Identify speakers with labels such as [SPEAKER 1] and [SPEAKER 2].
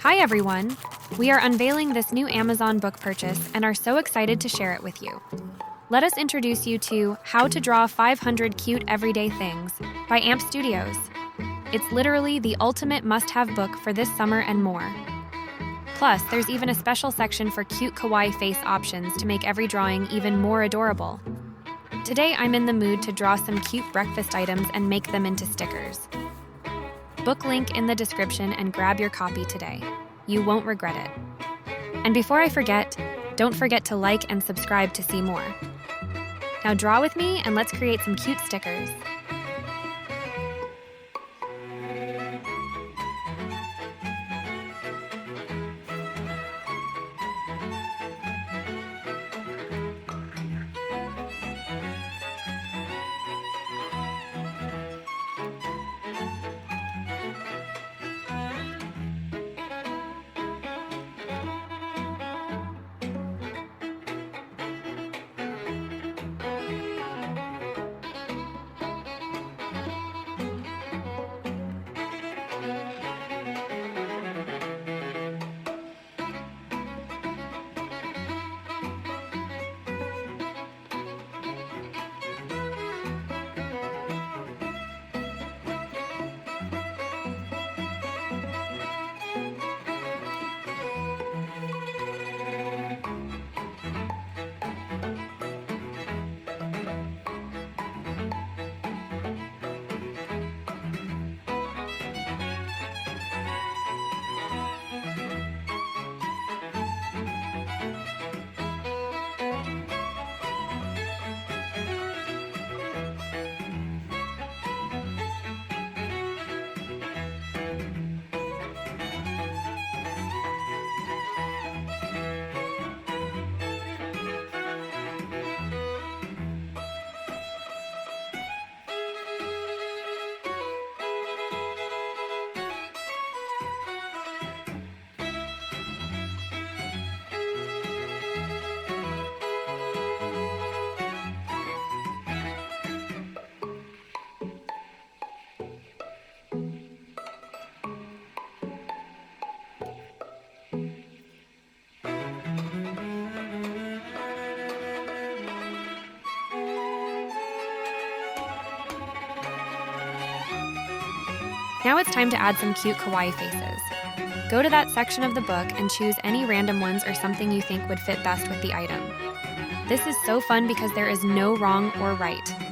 [SPEAKER 1] Hi, everyone! We are unveiling this new Amazon book purchase and are so excited to share it with you. Let us introduce you to How to Draw 500 Cute Everyday Things by AMP Studios. It's literally the ultimate must-have book for this summer and more. Plus, there's even a special section for cute Kawaii face options to make every drawing even more adorable. Today, I'm in the mood to draw some cute breakfast items and make them into stickers. Book link in the description and grab your copy today. You won't regret it. And before I forget, don't forget to like and subscribe to see more. Now draw with me and let's create some cute stickers. Now it's time to add some cute kawaii faces. Go to that section of the book and choose any random ones or something you think would fit best with the item. This is so fun because there is no wrong or right.